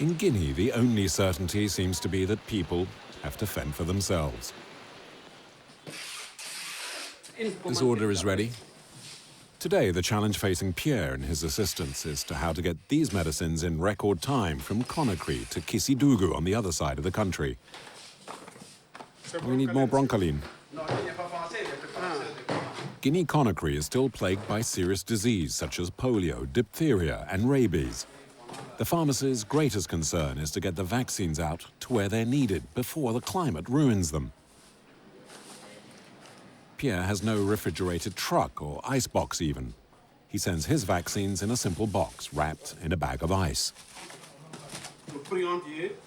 In Guinea, the only certainty seems to be that people have to fend for themselves. This order is ready. Today, the challenge facing Pierre and his assistants is to how to get these medicines in record time from Conakry to Kissidougou on the other side of the country. We need more broncholine. Guinea-Conakry is still plagued by serious disease such as polio, diphtheria and rabies. The pharmacy's greatest concern is to get the vaccines out to where they're needed before the climate ruins them. Pierre has no refrigerated truck or icebox even. He sends his vaccines in a simple box wrapped in a bag of ice.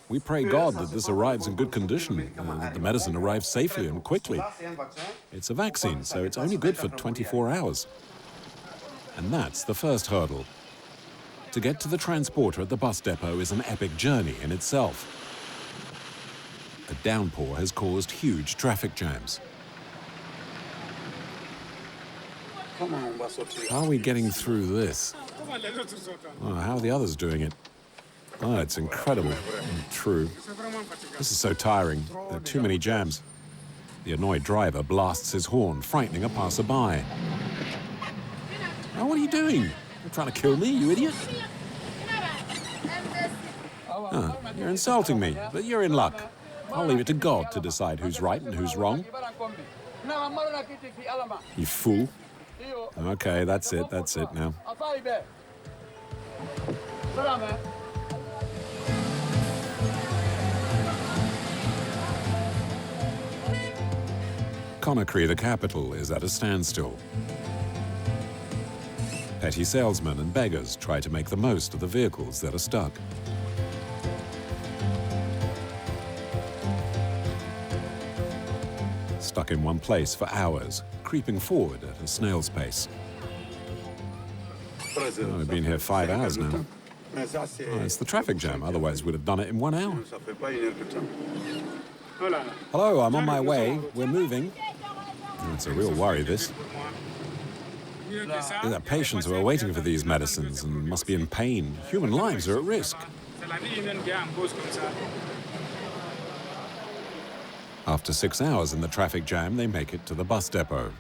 We pray God that this arrives in good condition and that the medicine arrives safely and quickly. It's a vaccine, so it's only good for 24 hours. And that's the first hurdle. To get to the transporter at the bus depot is an epic journey in itself. A downpour has caused huge traffic jams. How are we getting through this? Oh, how are the others doing it? Oh, it's incredible. True. This is so tiring. There are too many jams. The annoyed driver blasts his horn, frightening a passerby. Oh, what are you doing? You're trying to kill me, you idiot? Oh, you're insulting me, but you're in luck. I'll leave it to God to decide who's right and who's wrong. You fool. Okay, that's it now. Conakry, the capital, is at a standstill. Petty salesmen and beggars try to make the most of the vehicles that are stuck. Stuck in one place for hours, creeping forward at a snail's pace. Oh, I've been here 5 hours now. Oh, it's the traffic jam, otherwise we'd have done it in 1 hour. Hello, I'm on my way. We're moving. Oh, it's a real worry, this. There are patients who are waiting for these medicines and must be in pain. Human lives are at risk. After 6 hours in the traffic jam, they make it to the bus depot.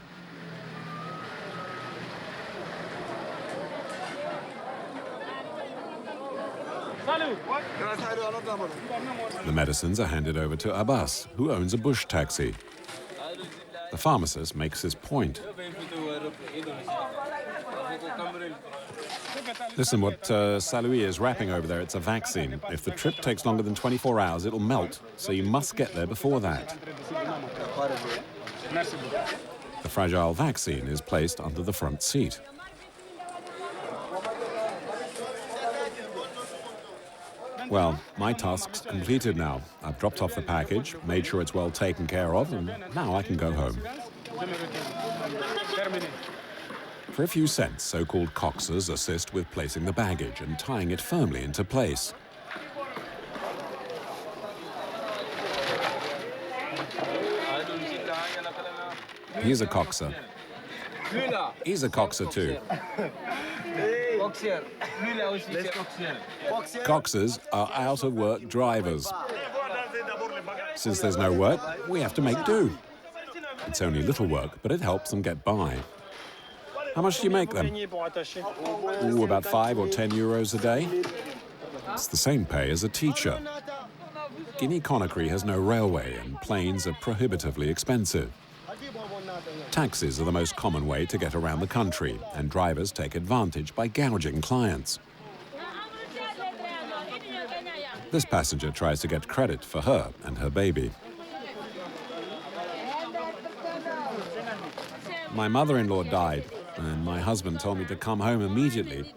The medicines are handed over to Abbas, who owns a bush taxi. The pharmacist makes his point. Listen, what Saloui is wrapping over there, it's a vaccine. If the trip takes longer than 24 hours, it'll melt, so you must get there before that. The fragile vaccine is placed under the front seat. Well, my task's completed now. I've dropped off the package, made sure it's well taken care of, and now I can go home. For a few cents, so-called coxers assist with placing the baggage and tying it firmly into place. He's a coxer. He's a coxer too. Coxers are out-of-work drivers. Since there's no work, we have to make do. It's only little work, but it helps them get by. How much do you make them? Ooh, about 5 or 10 euros a day. It's the same pay as a teacher. Guinea-Conakry has no railway and planes are prohibitively expensive. Taxis are the most common way to get around the country, and drivers take advantage by gouging clients. This passenger tries to get credit for her and her baby. My mother-in-law died, and my husband told me to come home immediately.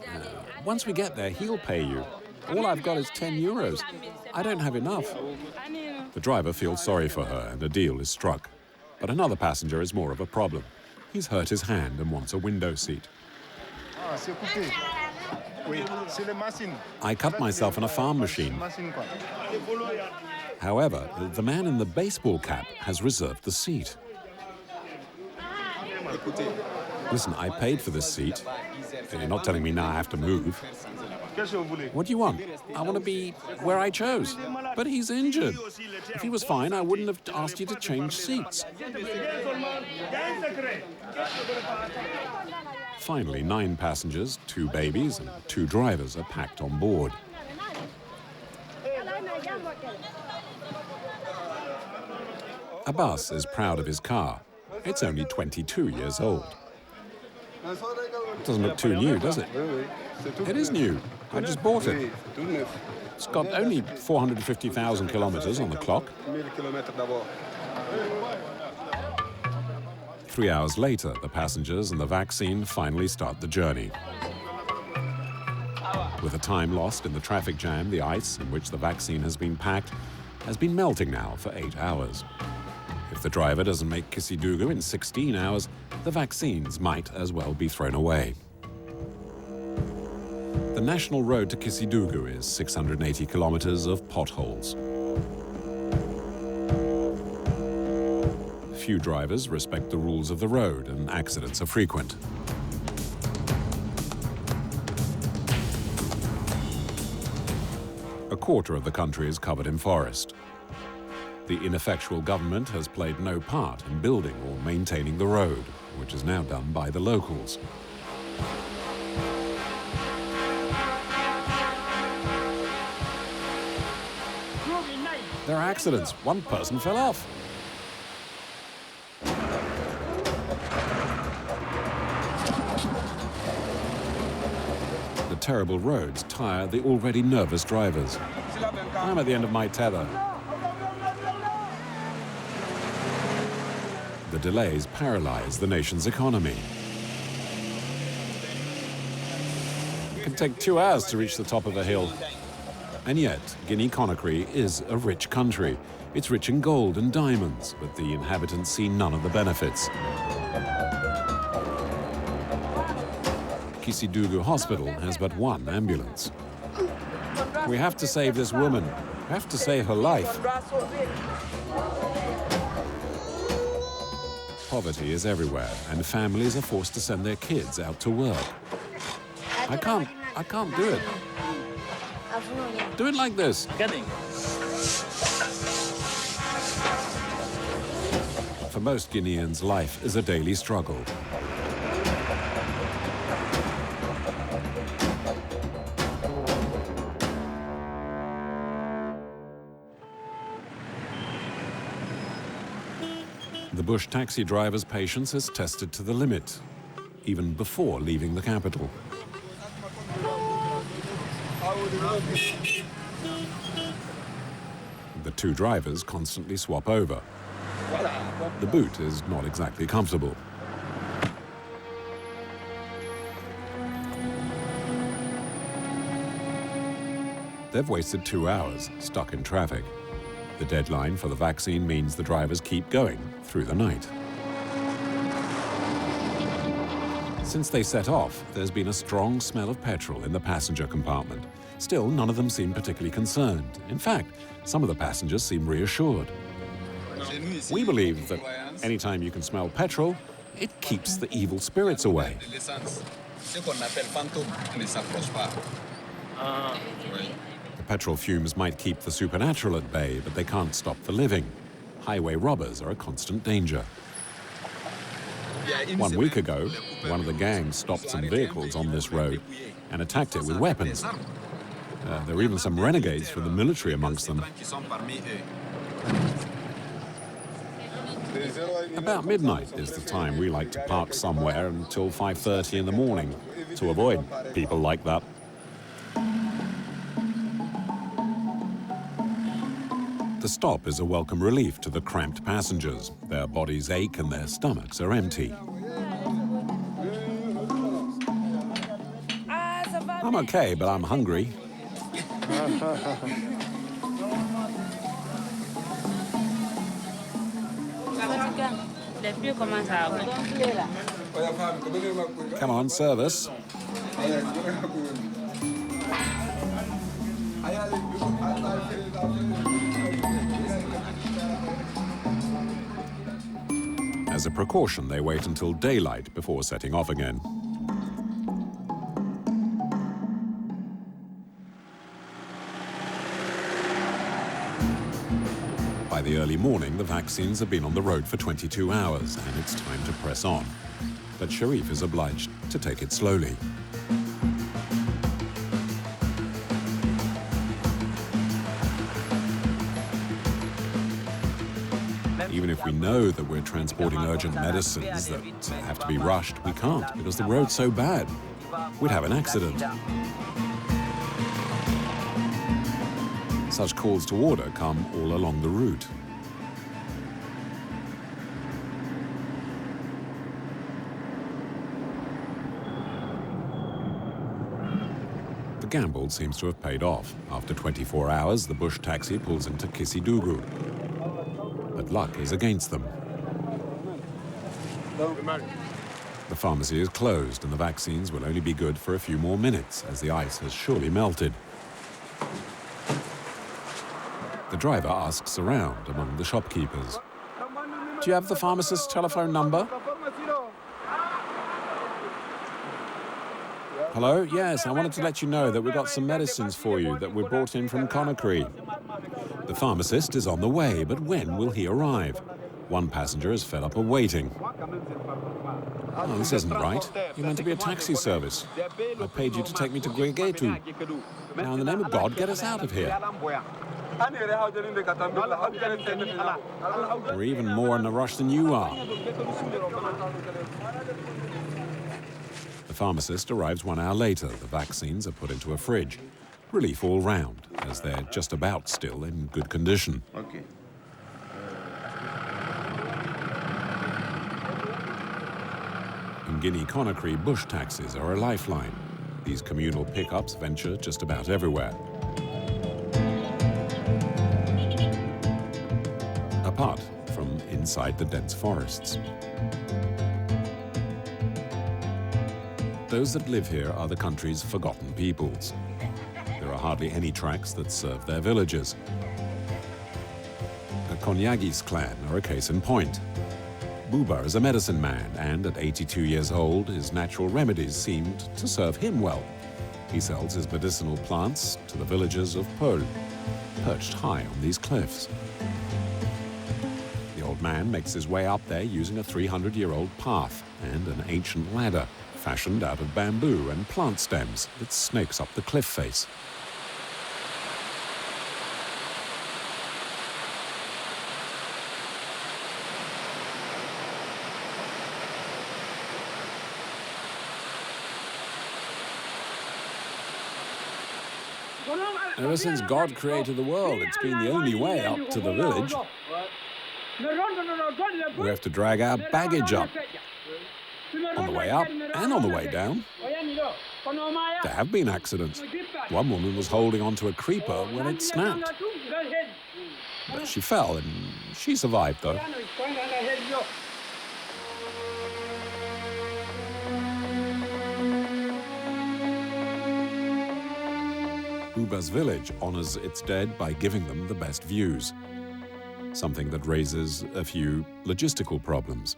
Once we get there, he'll pay you. All I've got is 10 euros. I don't have enough. The driver feels sorry for her, and a deal is struck. But another passenger is more of a problem. He's hurt his hand and wants a window seat. I cut myself on a farm machine. However, the man in the baseball cap has reserved the seat. Listen, I paid for this seat. You're not telling me now I have to move. What do you want? I want to be where I chose. But he's injured. If he was fine, I wouldn't have asked you to change seats. Finally, 9 passengers, 2 babies and 2 drivers are packed on board. Abbas is proud of his car. It's only 22 years old. It doesn't look too new, does it? It is new. I just bought it. It's got only 450,000 kilometers on the clock. 3 hours later, the passengers and the vaccine finally start the journey. With the time lost in the traffic jam, the ice in which the vaccine has been packed has been melting now for 8 hours. If the driver doesn't make Kissidougou in 16 hours, the vaccines might as well be thrown away. The national road to Kissidougou is 680 kilometers of potholes. Few drivers respect the rules of the road and accidents are frequent. A quarter of the country is covered in forest. The ineffectual government has played no part in building or maintaining the road, which is now done by the locals. There are accidents. One person fell off. The terrible roads tire the already nervous drivers. I'm at the end of my tether. The delays paralyze the nation's economy. It can take 2 hours to reach the top of a hill. And yet, Guinea-Conakry is a rich country. It's rich in gold and diamonds, but the inhabitants see none of the benefits. Kissidougou Hospital has but 1 ambulance. We have to save this woman. We have to save her life. Poverty is everywhere, and families are forced to send their kids out to work. I can't do it. Do it like this. For most Guineans, life is a daily struggle. The bush taxi driver's patience is tested to the limit, even before leaving the capital. The 2 drivers constantly swap over. The boot is not exactly comfortable. They've wasted 2 hours stuck in traffic. The deadline for the vaccine means the drivers keep going through the night. Since they set off, there's been a strong smell of petrol in the passenger compartment. Still, none of them seem particularly concerned. In fact, some of the passengers seem reassured. We believe that anytime you can smell petrol, it keeps the evil spirits away. The petrol fumes might keep the supernatural at bay, but they can't stop the living. Highway robbers are a constant danger. 1 week ago, one of the gangs stopped some vehicles on this road and attacked it with weapons. There were even some renegades from the military amongst them. About midnight is the time we like to park somewhere until 5:30 in the morning to avoid people like that. The stop is a welcome relief to the cramped passengers. Their bodies ache and their stomachs are empty. I'm okay, but I'm hungry. Come on, serve us. As a precaution, they wait until daylight before setting off again. By the early morning, the vaccines have been on the road for 22 hours, and it's time to press on. But Sharif is obliged to take it slowly. Even if we know that we're transporting urgent medicines that have to be rushed, we can't because the road's so bad. We'd have an accident. Such calls to order come all along the route. The gamble seems to have paid off. After 24 hours, the bush taxi pulls into Kissidougou. But luck is against them. The pharmacy is closed and the vaccines will only be good for a few more minutes as the ice has surely melted. The driver asks around among the shopkeepers. Do you have the pharmacist's telephone number? Hello? Yes, I wanted to let you know that we got some medicines for you that were brought in from Conakry. The pharmacist is on the way, but when will he arrive? One passenger is fed up of waiting. Oh, this isn't right. You're meant to be a taxi service. I paid you to take me to Guinea-Conakry. Now, in the name of God, get us out of here. We're even more in a rush than you are. The pharmacist arrives 1 hour later. The vaccines are put into a fridge. Relief all round, as they're just about still in good condition. Okay. In Guinea-Conakry, bush taxis are a lifeline. These communal pickups venture just about everywhere. Apart from inside the dense forests. Those that live here are the country's forgotten peoples. There are hardly any tracks that serve their villages. The Konyagis clan are a case in point. Buba is a medicine man, and at 82 years old, his natural remedies seemed to serve him well. He sells his medicinal plants to the villagers of Peul, perched high on these cliffs. The old man makes his way up there using a 300-year-old path and an ancient ladder, fashioned out of bamboo and plant stems that snakes up the cliff face. Ever since God created the world, it's been the only way up to the village. We have to drag our baggage up. On the way up and on the way down. There have been accidents. One woman was holding onto a creeper when it snapped. But she fell and she survived, though. Buba's village honors its dead by giving them the best views. Something that raises a few logistical problems.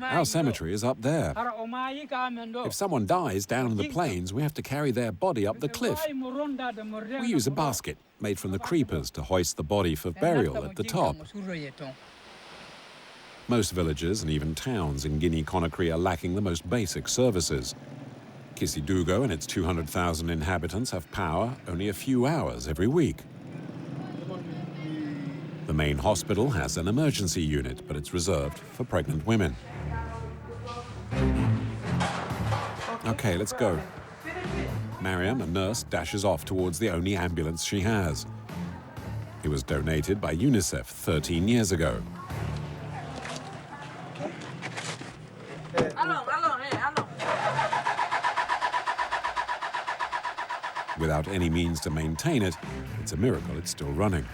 Our cemetery is up there. If someone dies down in the plains, we have to carry their body up the cliff. We use a basket made from the creepers to hoist the body for burial at the top. Most villages and even towns in Guinea-Conakry are lacking the most basic services. Kissidougou and its 200,000 inhabitants have power only a few hours every week. The main hospital has an emergency unit, but it's reserved for pregnant women. Okay, let's go. Mariam, a nurse, dashes off towards the only ambulance she has. It was donated by UNICEF 13 years ago. Without any means to maintain it, it's a miracle it's still running.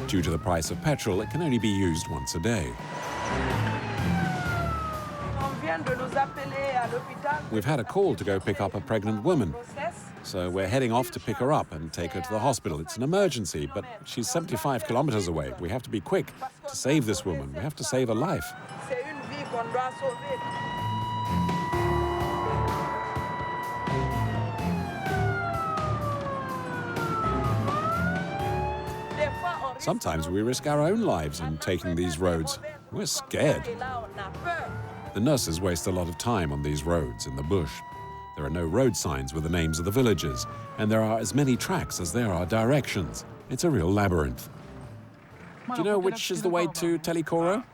Due to the price of petrol, it can only be used once a day. We've had a call to go pick up a pregnant woman, so we're heading off to pick her up and take her to the hospital. It's an emergency, but she's 75 kilometers away. We have to be quick to save this woman. We have to save her life. Sometimes we risk our own lives in taking these roads. We're scared. The nurses waste a lot of time on these roads in the bush. There are no road signs with the names of the villages, and there are as many tracks as there are directions. It's a real labyrinth. Do you know which is the way to Telikoro?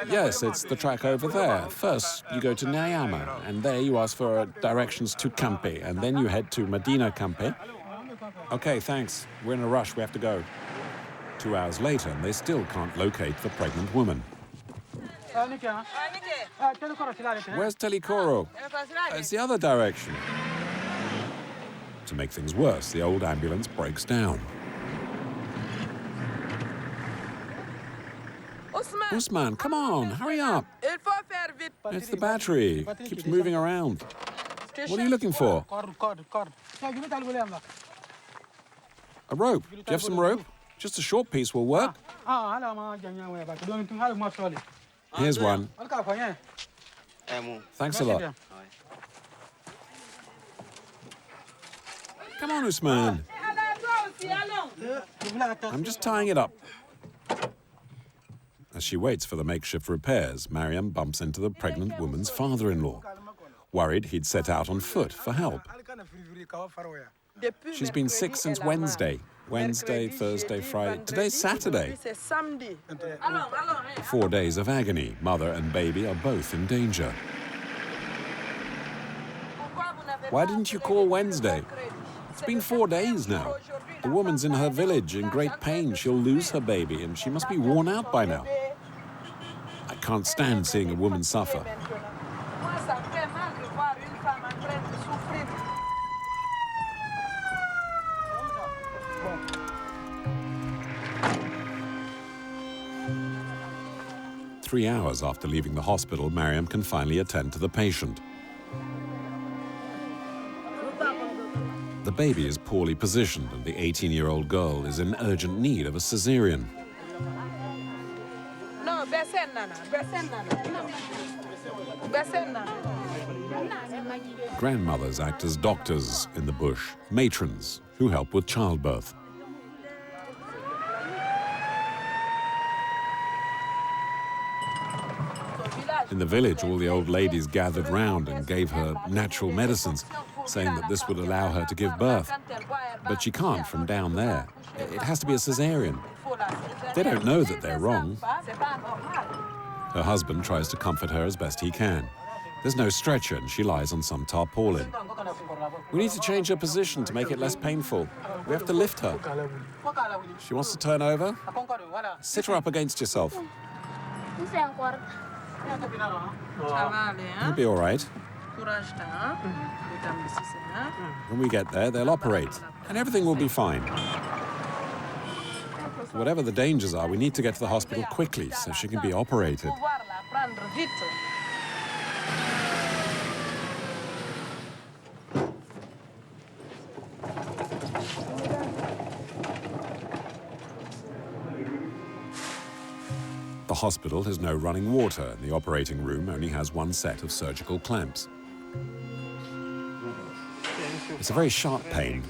Yes, it's the track over there. First, you go to Nyama, and there you ask for directions to Campe, and then you head to Medina Campe. Okay, thanks. We're in a rush. We have to go. 2 hours later, and they still can't locate the pregnant woman. Where's Telikoro? It's the other direction. To make things worse, the old ambulance breaks down. Usman, come on, hurry up. It's the battery. It keeps moving around. What are you looking for? A rope. Do you have some rope? Just a short piece will work. Here's one. Thanks a lot. Come on, Usman. I'm just tying it up. As she waits for the makeshift repairs, Mariam bumps into the pregnant woman's father-in-law. Worried he'd set out on foot for help. She's been sick since Wednesday. Wednesday, Thursday, Friday. Today's Saturday. 4 days of agony. Mother and baby are both in danger. Why didn't you call Wednesday? It's been 4 days now. The woman's in her village in great pain. She'll lose her baby, and she must be worn out by now. I can't stand seeing a woman suffer. Three hours after leaving the hospital, Mariam can finally attend to the patient. The baby is poorly positioned, and the 18-year-old girl is in urgent need of a cesarean. Grandmothers act as doctors in the bush, matrons who help with childbirth. In the village, all the old ladies gathered round and gave her natural medicines, saying that this would allow her to give birth. But she can't from down there. It has to be a cesarean. They don't know that they're wrong. Her husband tries to comfort her as best he can. There's no stretcher and she lies on some tarpaulin. We need to change her position to make it less painful. We have to lift her. She wants to turn over. Sit her up against yourself. You'll be all right. When we get there, they'll operate, and everything will be fine. Whatever the dangers are, we need to get to the hospital quickly so she can be operated. The hospital has no running water, and the operating room only has one set of surgical clamps. It's a very sharp pain.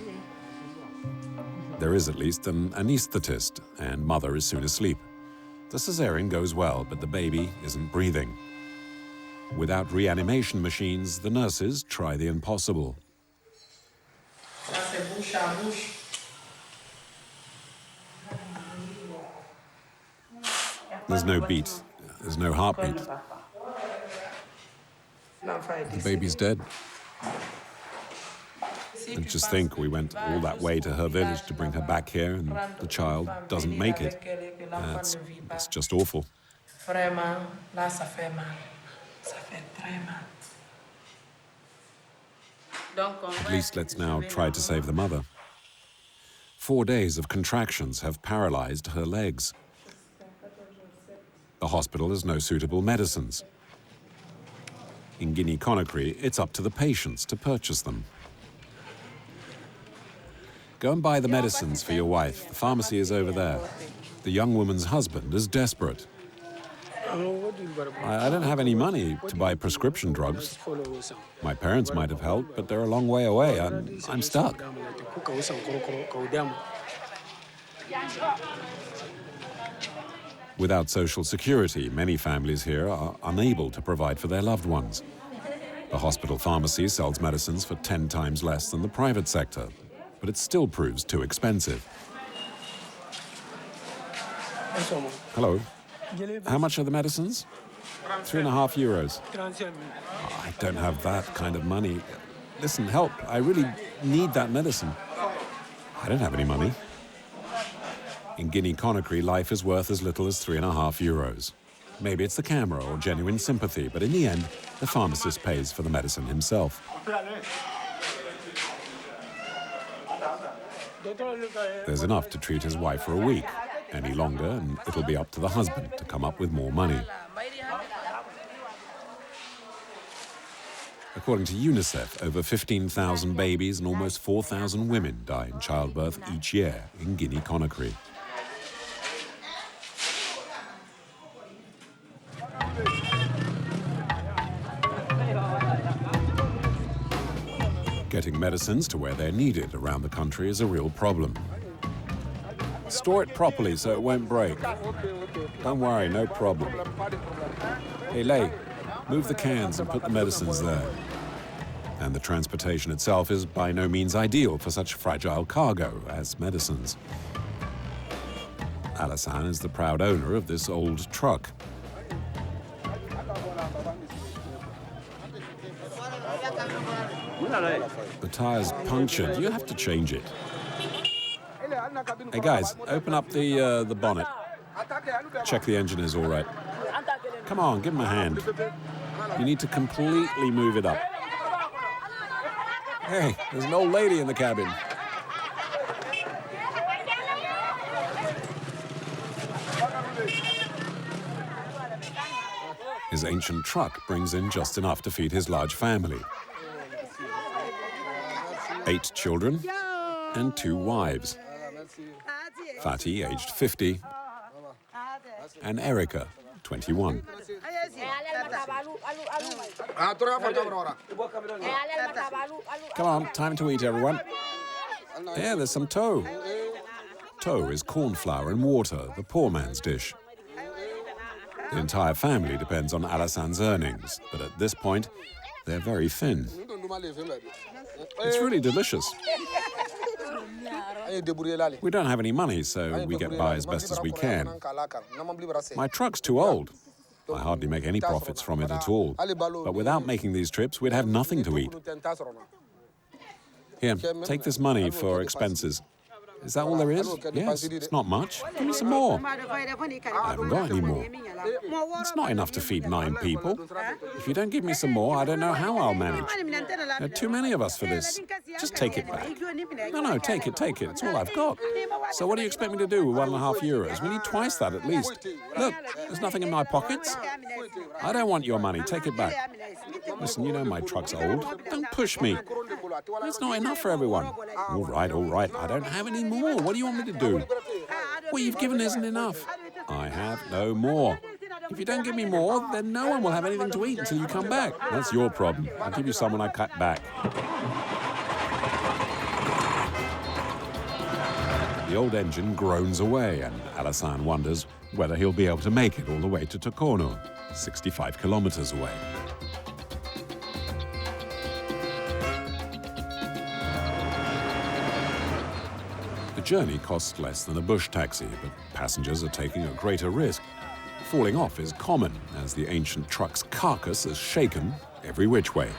There is at least an anaesthetist, and mother is soon asleep. The cesarean goes well, but the baby isn't breathing. Without reanimation machines, the nurses try the impossible. There's no beat. There's no heartbeat. The baby's dead. And just think, we went all that way to her village to bring her back here, and the child doesn't make it. It's just awful. At least let's now try to save the mother. 4 days of contractions have paralyzed her legs. The hospital has no suitable medicines. In Guinea-Conakry, it's up to the patients to purchase them. Go and buy the medicines for your wife. The pharmacy is over there. The young woman's husband is desperate. I don't have any money to buy prescription drugs. My parents might have helped, but they're a long way away. I'm stuck. Without social security, many families here are unable to provide for their loved ones. The hospital pharmacy sells medicines for 10 times less than the private sector, but it still proves too expensive. Hello. How much are the medicines? 3.5 euros. Oh, I don't have that kind of money. Listen, help. I really need that medicine. I don't have any money. In Guinea-Conakry, life is worth as little as 3.5 euros. Maybe it's the camera or genuine sympathy, but in the end, the pharmacist pays for the medicine himself. There's enough to treat his wife for a week. Any longer, and it'll be up to the husband to come up with more money. According to UNICEF, over 15,000 babies and almost 4,000 women die in childbirth each year in Guinea-Conakry. Getting medicines to where they're needed around the country is a real problem. Store it properly so it won't break. Don't worry, no problem. Hey, Lei, move the cans and put the medicines there. And the transportation itself is by no means ideal for such fragile cargo as medicines. Alassane is the proud owner of this old truck. The tire's punctured. You have to change it. Hey guys, open up the bonnet. Check the engine is all right. Come on, give him a hand. You need to completely move it up. Hey, there's an old lady in the cabin. His ancient truck brings in just enough to feed his large family. 8 children and 2 wives. Fatih, aged 50, and Erica, 21. Come on, time to eat, everyone. Yeah, there's some tow. Tow is corn flour and water, the poor man's dish. The entire family depends on Alassane's earnings, but at this point, they're very thin. It's really delicious. We don't have any money, so we get by as best as we can. My truck's too old. I hardly make any profits from it at all. But without making these trips, we'd have nothing to eat. Here, take this money for expenses. Is that all there is? Yes, it's not much. Give me some more. I haven't got any more. It's not enough to feed 9 people. If you don't give me some more, I don't know how I'll manage. There are too many of us for this. Just take it back. No, take it. It's all I've got. So what do you expect me to do with 1.5 euros? We need twice that at least. Look, there's nothing in my pockets. I don't want your money. Take it back. Listen, you know my truck's old. Don't push me. It's not enough for everyone. All right. I don't have any more. What do you want me to do? What you've given isn't enough. I have no more. If you don't give me more, then no one will have anything to eat until you come back. That's your problem. I'll give you some when I cut back. The old engine groans away, and Alassane wonders whether he'll be able to make it all the way to Tokono, 65 kilometers away. The journey costs less than a bush taxi, but passengers are taking a greater risk. Falling off is common, as the ancient truck's carcass is shaken every which way.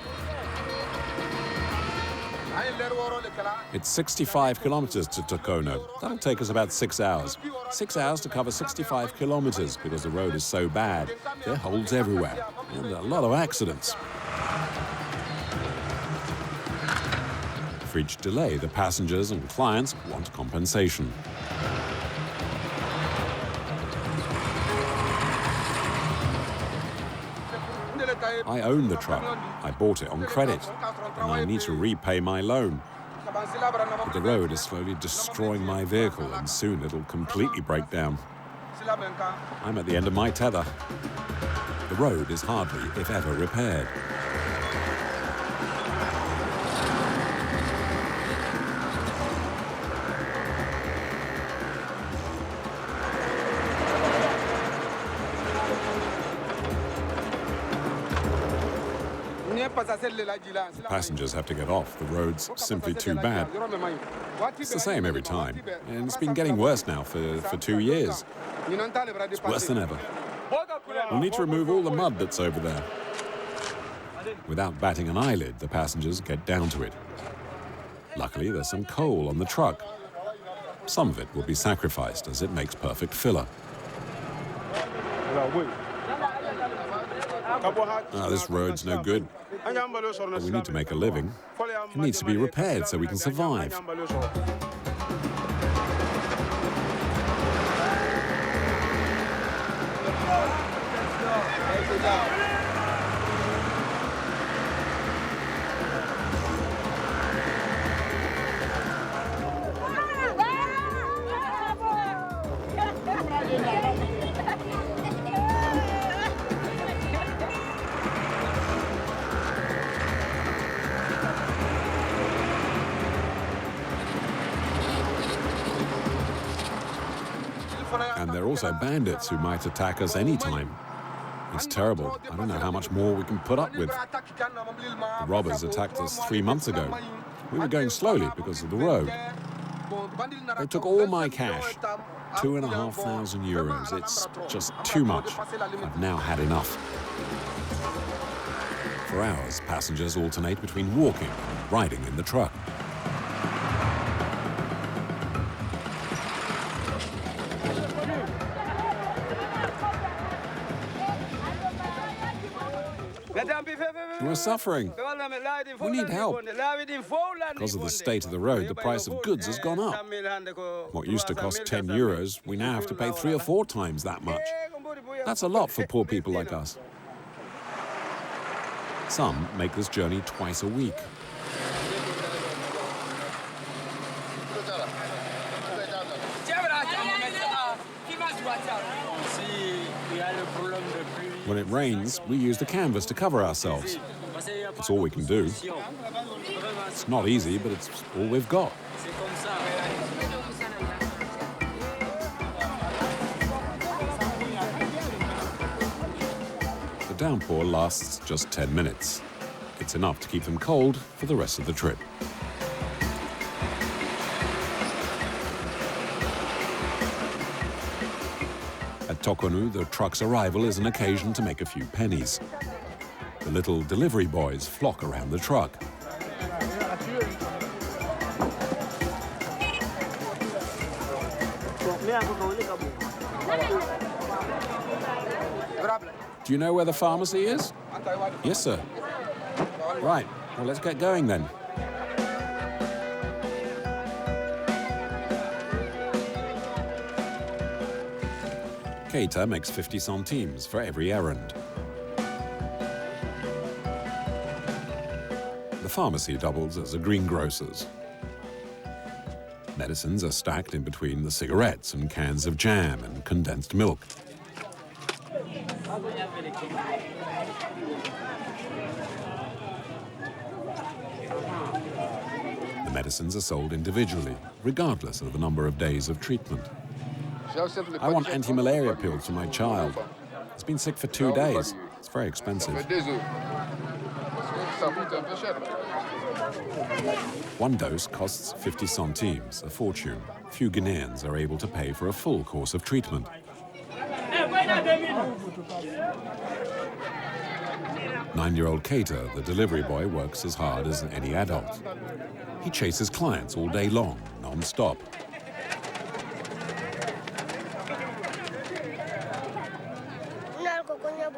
It's 65 kilometers to Tokono. That'll take us about 6 hours. 6 hours to cover 65 kilometers because the road is so bad. There are holes everywhere and a lot of accidents. For each delay, the passengers and clients want compensation. I own the truck. I bought it on credit, and I need to repay my loan. But the road is slowly destroying my vehicle, and soon it'll completely break down. I'm at the end of my tether. The road is hardly, if ever, repaired. Passengers have to get off. The road's simply too bad. It's the same every time, and it's been getting worse now for 2 years. It's worse than ever. We'll need to remove all the mud that's over there. Without batting an eyelid, the passengers get down to it. Luckily, there's some coal on the truck. Some of it will be sacrificed as it makes perfect filler. This road's no good. But we need to make a living. It needs to be repaired so we can survive. And there are also bandits who might attack us anytime. It's terrible. I don't know how much more we can put up with. The robbers attacked us 3 months ago. We were going slowly because of the road. They took all my cash, 2,500 euros. It's just too much. I've now had enough. For hours, passengers alternate between walking and riding in the truck. We're suffering. We need help. Because of the state of the road, the price of goods has gone up. What used to cost 10 euros, we now have to pay 3 or 4 times that much. That's a lot for poor people like us. Some make this journey twice a week. When it rains, we use the canvas to cover ourselves. It's all we can do. It's not easy, but it's all we've got. The downpour lasts just 10 minutes. It's enough to keep them cold for the rest of the trip. At Tokonu, the truck's arrival is an occasion to make a few pennies. The little delivery boys flock around the truck. Do you know where the pharmacy is? Yes, sir. Right, well, let's get going then. Keita makes 50 centimes for every errand. The pharmacy doubles as a greengrocer's. Medicines are stacked in between the cigarettes and cans of jam and condensed milk. The medicines are sold individually, regardless of the number of days of treatment. I want anti-malaria pills for my child. He's been sick for 2 days. It's very expensive. 1 dose costs 50 centimes, a fortune. Few Guineans are able to pay for a full course of treatment. 9-year-old Keita, the delivery boy, works as hard as any adult. He chases clients all day long, non-stop.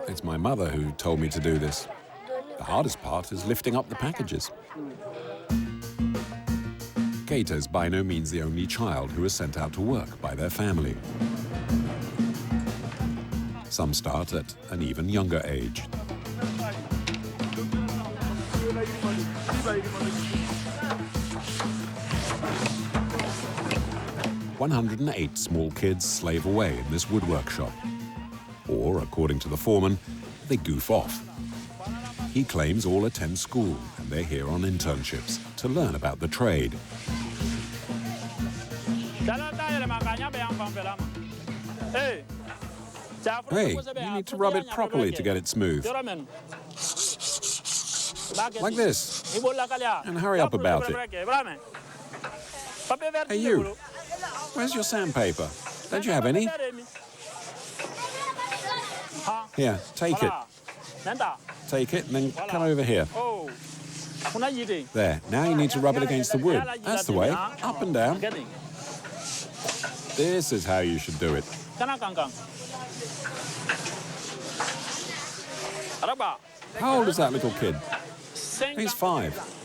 It's my mother who told me to do this. The hardest part is lifting up the packages. Keita is by no means the only child who is sent out to work by their family. Some start at an even younger age. 108 small kids slave away in this woodwork shop. Or, according to the foreman, they goof off. He claims all attend school and they're here on internships to learn about the trade. Hey, you need to rub it properly to get it smooth. Like this. And hurry up about it. Hey, you. Where's your sandpaper? Don't you have any? Here, take it. Take it and then come over here. There. Now you need to rub it against the wood. That's the way. Up and down. This is how you should do it. How old is that little kid? He's 5.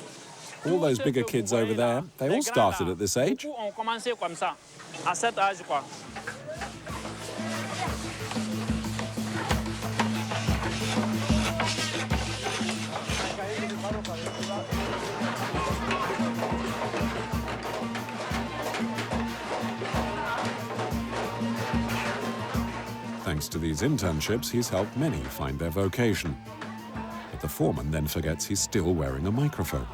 All those bigger kids over there, they all started at this age. Thanks to these internships, he's helped many find their vocation. But the foreman then forgets he's still wearing a microphone.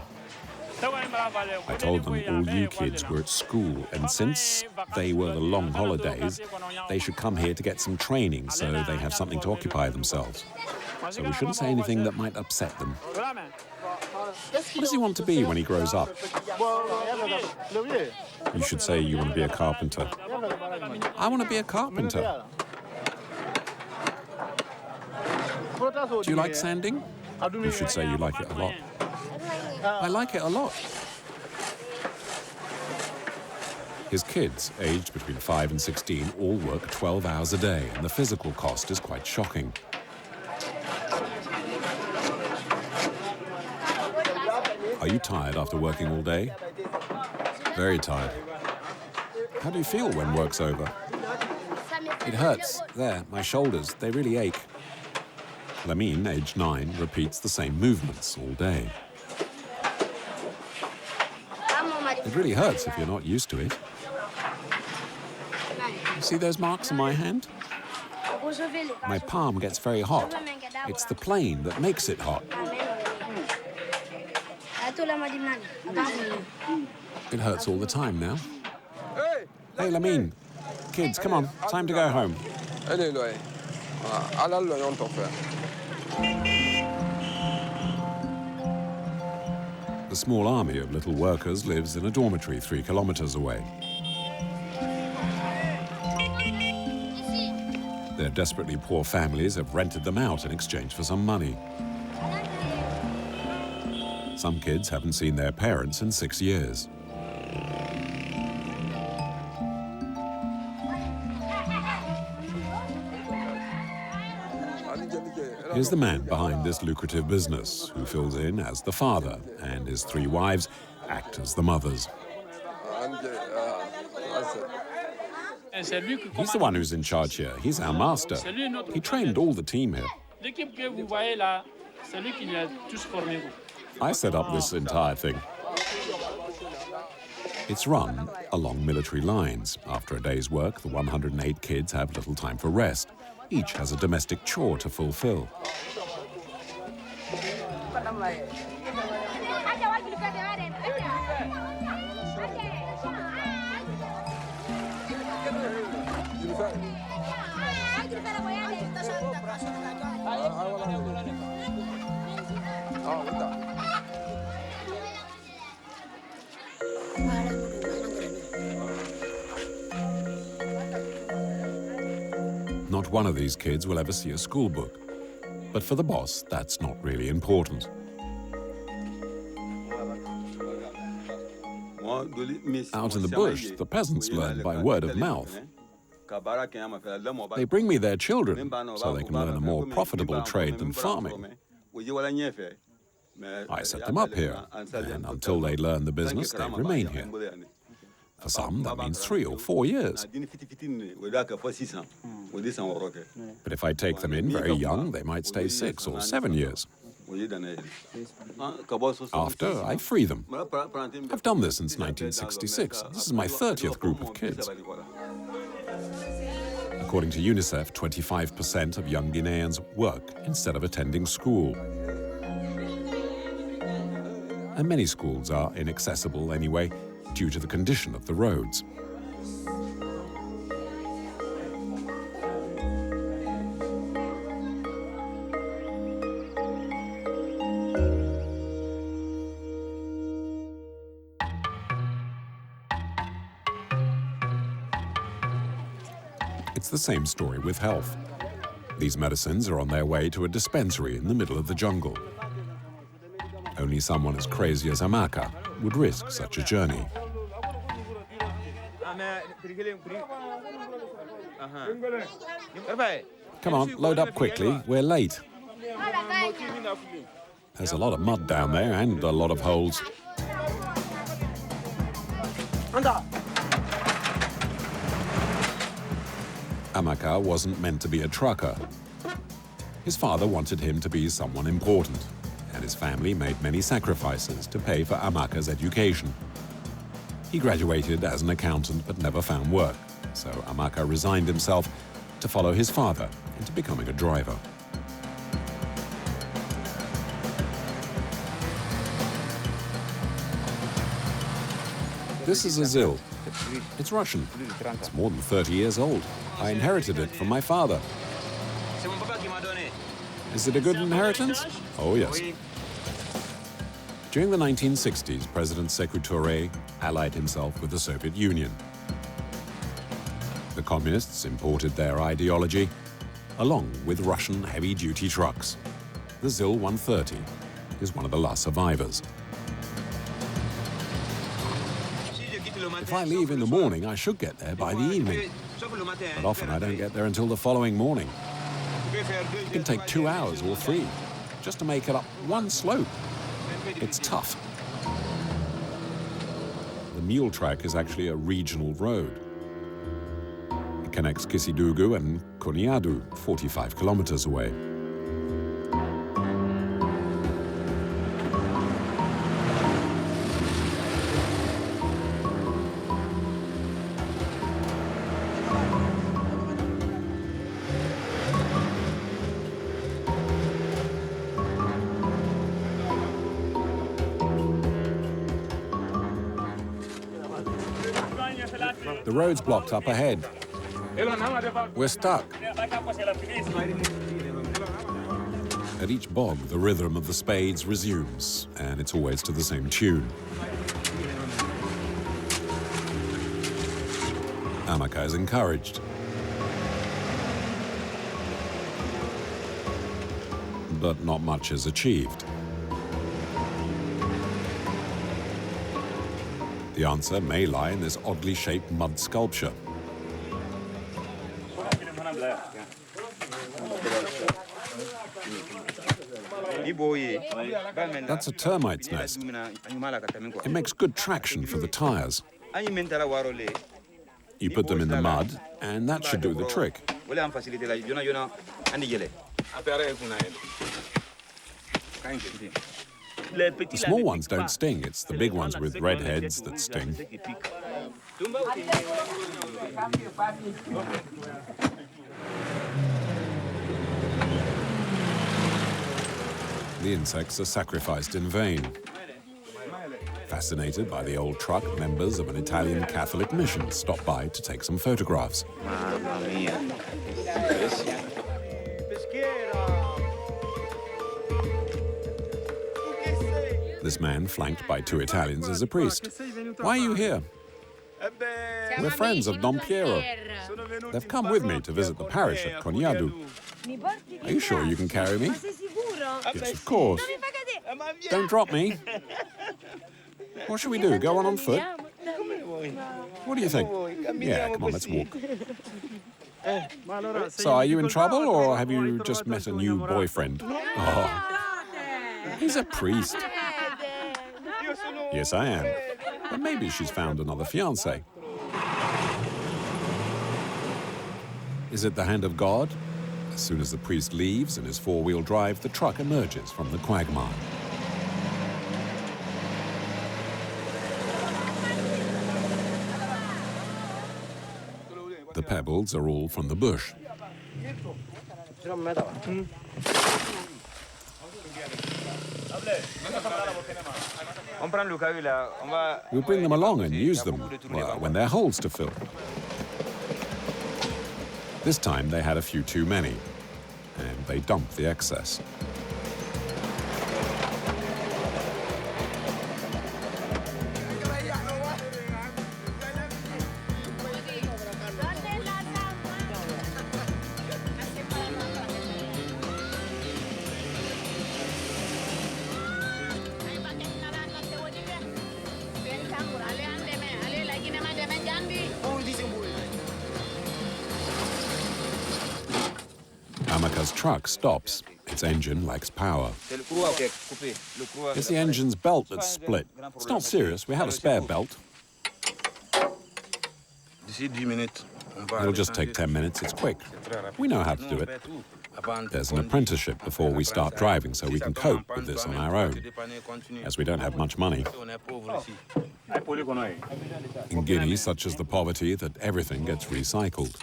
I told them all you kids were at school, and since they were the long holidays, they should come here to get some training so they have something to occupy themselves. So we shouldn't say anything that might upset them. What does he want to be when he grows up? You should say you want to be a carpenter. I want to be a carpenter. Do you like sanding? You should say you like it a lot. I like it a lot. His kids, aged between 5 and 16, all work 12 hours a day, and the physical cost is quite shocking. Are you tired after working all day? Very tired. How do you feel when work's over? It hurts. There, my shoulders, they really ache. Lamine, aged 9, repeats the same movements all day. It really hurts if you're not used to it. You see those marks on my hand? My palm gets very hot. It's the plane that makes it hot. It hurts all the time now. Hey, Lamine. Kids, come on. Time to go home. The small army of little workers lives in a dormitory 3 kilometers away. Their desperately poor families have rented them out in exchange for some money. Some kids haven't seen their parents in 6 years. Here's the man behind this lucrative business, who fills in as the father, and his 3 wives act as the mothers. He's the one who's in charge here. He's our master. He trained all the team here. I set up this entire thing. It's run along military lines. After a day's work, the 108 kids have little time for rest. Each has a domestic chore to fulfill. Not one of these kids will ever see a school book. But for the boss, that's not really important. Out in the bush, the peasants learn by word of mouth. They bring me their children so they can learn a more profitable trade than farming. I set them up here, and until they learn the business, they remain here. For some, that means 3 or 4 years. But if I take them in very young, they might stay 6 or 7 years. After, I free them. I've done this since 1966. This is my 30th group of kids. According to UNICEF, 25% of young Guineans work instead of attending school. And many schools are inaccessible anyway, due to the condition of the roads. It's the same story with health. These medicines are on their way to a dispensary in the middle of the jungle. Only someone as crazy as Amaka would risk such a journey. Come on, load up quickly, we're late. There's a lot of mud down there and a lot of holes. Amaka wasn't meant to be a trucker. His father wanted him to be someone important, and his family made many sacrifices to pay for Amaka's education. He graduated as an accountant but never found work, so Amaka resigned himself to follow his father into becoming a driver. This is a Zil. It's Russian. It's more than 30 years old. I inherited it from my father. Is it a good inheritance? Oh, yes. During the 1960s, President Sékou Touré allied himself with the Soviet Union. The communists imported their ideology, along with Russian heavy-duty trucks. The Zil 130 is one of the last survivors. If I leave in the morning, I should get there by the evening. But often I don't get there until the following morning. It can take 2 hours or 3 just to make it up one slope. It's tough. The mule track is actually a regional road. It connects Kisidougou and Koniadu, 45 kilometers away. The road's blocked up ahead. We're stuck. At each bog, the rhythm of the spades resumes, and it's always to the same tune. Amaka is encouraged. But not much is achieved. The answer may lie in this oddly shaped mud sculpture. That's a termite's nest. It makes good traction for the tires. You put them in the mud, and that should do the trick. The small ones don't sting, it's the big ones with red heads that sting. The insects are sacrificed in vain. Fascinated by the old truck, members of an Italian Catholic mission stop by to take some photographs. This man, flanked by 2 Italians, is a priest. Why are you here? We're friends of Don Piero. They've come with me to visit the parish at Koniadu. Are you sure you can carry me? Yes, of course. Don't drop me. What should we do? Go on foot? What do you think? Yeah, come on, let's walk. So are you in trouble, or have you just met a new boyfriend? Oh, he's a priest. Yes, I am. But maybe she's found another fiancé. Is it the hand of God? As soon as the priest leaves in his 4-wheel drive, the truck emerges from the quagmire. The pebbles are all from the bush. We'll bring them along and use them, well, when there are holes to fill. This time they had a few too many, and they dumped the excess. Amaka's truck stops. Its engine lacks power. It's the engine's belt that's split. It's not serious. We have a spare belt. It'll just take 10 minutes. It's quick. We know how to do it. There's an apprenticeship before we start driving, so we can cope with this on our own, as we don't have much money. In Guinea, such is the poverty that everything gets recycled.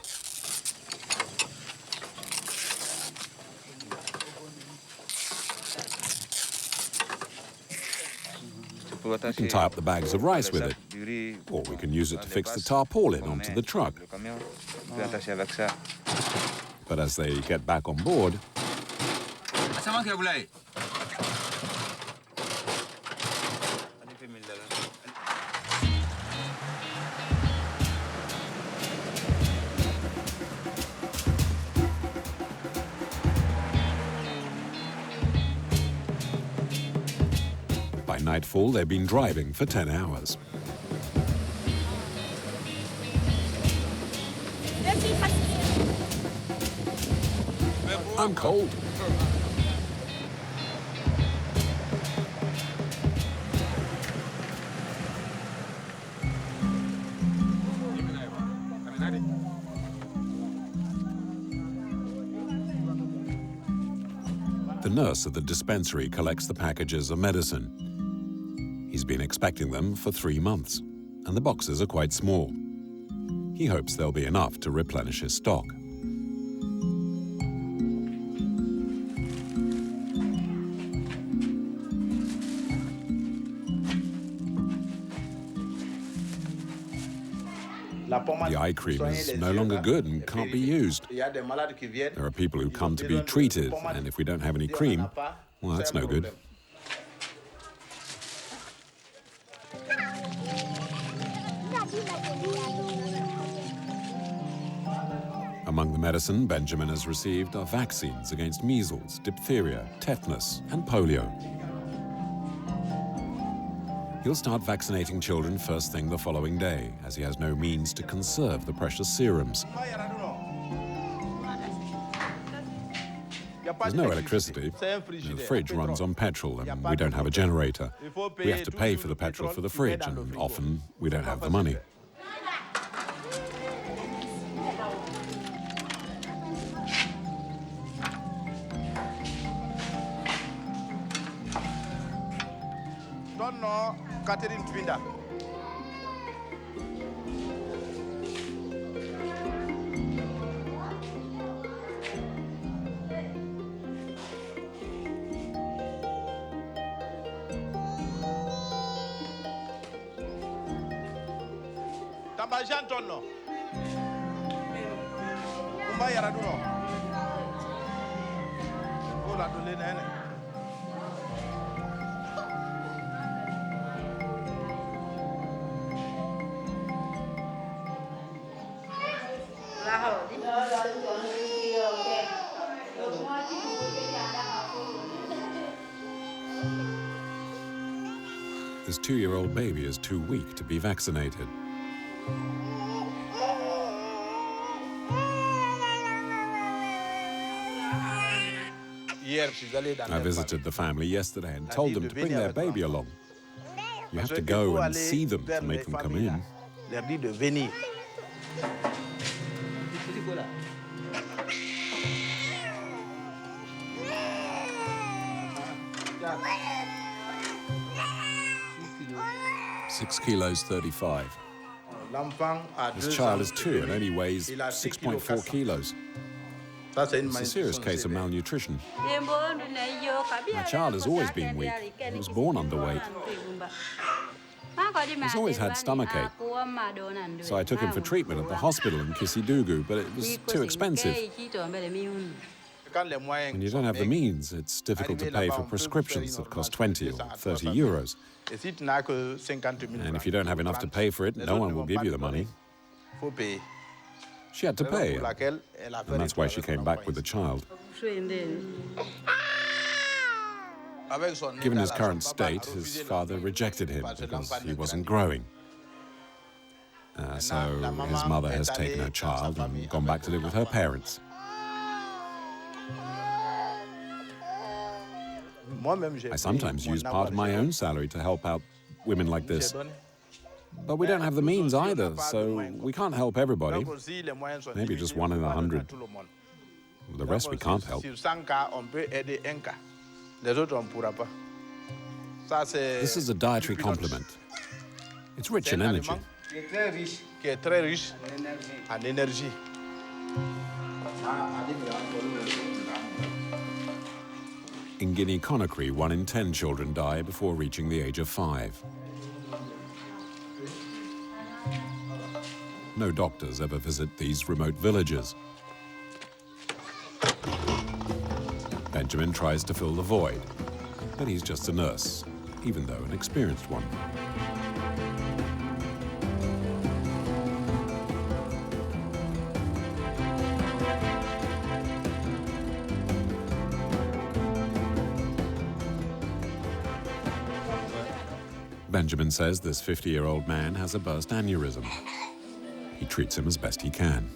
We can tie up the bags of rice with it, or we can use it to fix the tarpaulin onto the truck. But as they get back on board, by nightfall, they've been driving for 10 hours. I'm cold. The nurse at the dispensary collects the packages of medicine. He's been expecting them for 3 months, and the boxes are quite small. He hopes there'll be enough to replenish his stock. The eye cream is no longer good and can't be used. There are people who come to be treated, and if we don't have any cream, well, that's no good. Among the medicine Benjamin has received are vaccines against measles, diphtheria, tetanus, and polio. He'll start vaccinating children first thing the following day, as he has no means to conserve the precious serums. There's no electricity. The fridge runs on petrol, and we don't have a generator. We have to pay for the petrol for the fridge, and often we don't have the money. This 2-year-old baby is too weak to be vaccinated. I visited the family yesterday and told them to bring their baby along. You have to go and see them to make them come in. 6 kilos 35. This child is 2 and only weighs 6.4 kilos. It's a serious case of malnutrition. My child has always been weak. He was born underweight. He's always had stomachache. So I took him for treatment at the hospital in Kissidougou, but it was too expensive. When you don't have the means, it's difficult to pay for prescriptions that cost 20 or 30 euros. And if you don't have enough to pay for it, no one will give you the money. She had to pay, and that's why she came back with the child. Given his current state, his father rejected him because he wasn't growing. So his mother has taken her child and gone back to live with her parents. I sometimes use part of my own salary to help out women like this. But we don't have the means either, so we can't help everybody. Maybe just 1 in 100. The rest we can't help. This is a dietary complement. It's rich in energy. In Guinea-Conakry, 1 in 10 children die before reaching the age of 5. No doctors ever visit these remote villages. Benjamin tries to fill the void, but he's just a nurse, even though an experienced one. Benjamin says this 50-year-old man has a burst aneurysm. He treats him as best he can.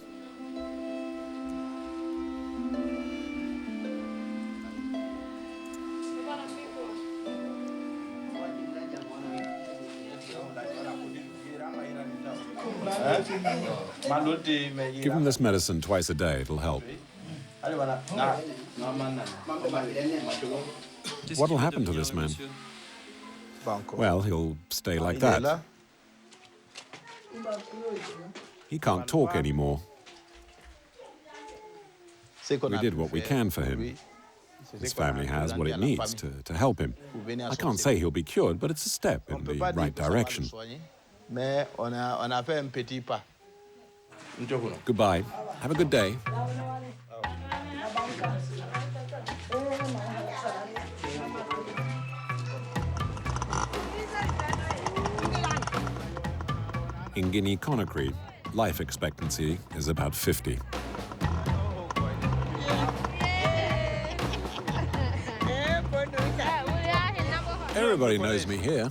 Give him this medicine twice a day, it'll help. What'll happen to this man? Well, he'll stay like that. He can't talk anymore. We did what we can for him. His family has what it needs to help him. I can't say he'll be cured, but it's a step in the right direction. Goodbye. Have a good day. In Guinea-Conakry, life expectancy is about 50. Everybody knows me here.